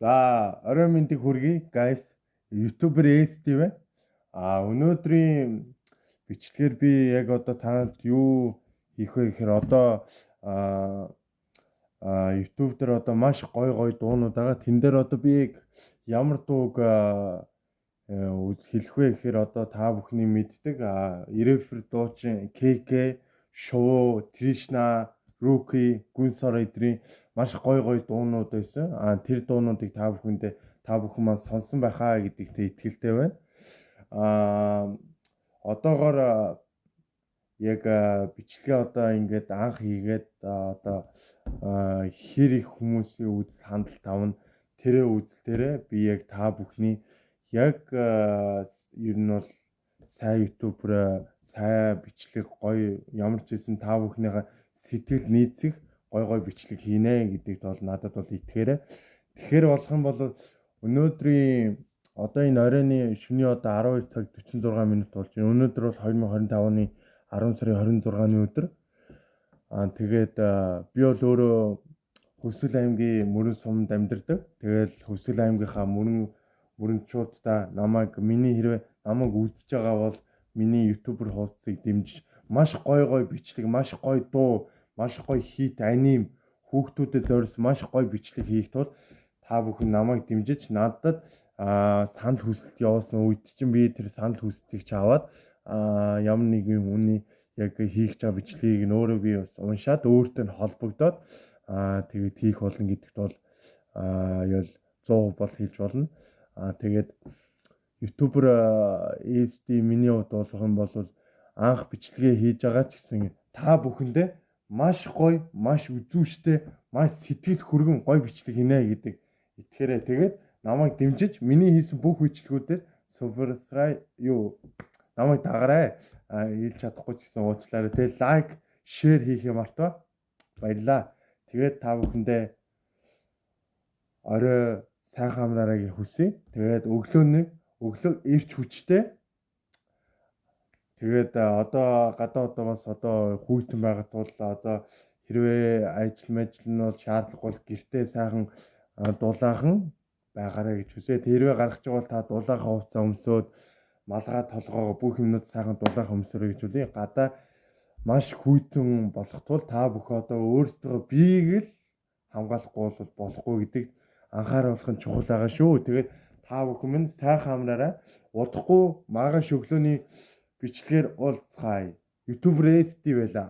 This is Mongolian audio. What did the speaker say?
За, орой мэндийг хүргэе, guys. YouTuber ST вэ? Өнөөдрийн бичлэгээр би яг одоо танад юу хийх вэ гэхээр одоо YouTube дээр одоо маш гой дуунууд байгаа. Тэн дээр одоо би яг ямар дууг хэлэх вэ гэхээр одоо та бүхний мэддэг Ирефер дуучин KK, Шоу, Тришна, Руки, Гүнсор эдрийн маш гой дуунууд байсан. Тэр дуунуудыг та бүхэн маань сонсон байхаа гэдэгт итгэлтэй байна. Одоогоор яг бичлэгээ одоо ингээд анх хийгээд одоо хэр их хүмүүсийн үзэл хандлт тавна тэрэ үзэлтээрээ би яг та бүхний яг ер нь бол сайн ютубер сайн бичлэг гоё ямар ч байсан та бүхнийхээ сэтгэл нийцэх гой бичлэг хийнэ гэдэгт бол надад бол итгээрэй. Тэгэхээр болох юм бол өнөөдрийн одоо энэ оройны шөнийн одоо 12 цаг 46 минут болж байна. Өнөөдөр бол 2025 оны 10 сарын 26-ны өдөр. Тэгээд би бол өөрөө Хөвсгөл аймгийн Мөрөн суманд амьдардаг. Тэгэл Хөвсгөл аймгийнхаа мөрөнчуудаа миний хэрвээ намайг үзэж байгаа бол миний ютубер хуудсыг дэмжиж маш гой бичлэг, маш гой дуу, маш гой хит аним хүүхдүүдэд зориулсан маш гой бичлэг хийх тул та бүхэн намайг дэмжиж надад санал хүсэлт явуулсан үед чинь би тэр санал хүсэлтийг аваад ямар нэгэн хүний яг хийх байгаа бичлэгийг нь өөрөө би бас уншаад өөртөө нь холбогдоод тэгээд хийх болно гэдэгт бол ял 100% бол хэлж болно. Тэгээд ютубер SD миний хувьд болох юм бол анх бичлэгээ хийж байгаа ч гэсэн та бүхэндээ маш гоё, маш үзүүштэй, маш сэтгэл хүргэн гоё бичлэг хийнэ гэдэг итгээрэй. Тэгээд намайг дэмжиж миний хийсэн бүх бичлэгүүдээр subscribe намайг дагаарай. Хэлж чадахгүй ч гэсэн уучлаарай. Тэгээд лайк, шеэр хийхээ мартаа. Баярлалаа. Тэгээд та бүхэндээ орой сайхан амраарай хүсье. Тэгээд өглөө эрч хүчтэй. Тэгээд одоо гадаа бас одоо хүйтэн байгаа тул одоо хэрвээ ажил нь бол шаардлага бол гэртээ сайхан дулаахан байгаарай гэж хүсье. Хэрвээ гарах ч бол та дулаахан хувцас өмсөөд малгай толгоогоо бүх юмнууд сайхан дулаахан өмсөрэй гэж үлээ. Гадаа маш хүйтэн болох тул та бүхэн одоо өөрсдөө биеийг л хамгаалахгүй бол болохгүй гэдэг анхааруулах нь чухал байгаа шүү. Тэгээд та бүхэн минь сайхан амраарай. Удахгүй маргааш өглөөний бичлэгээр уулзцгаая. YouTuber SD байла.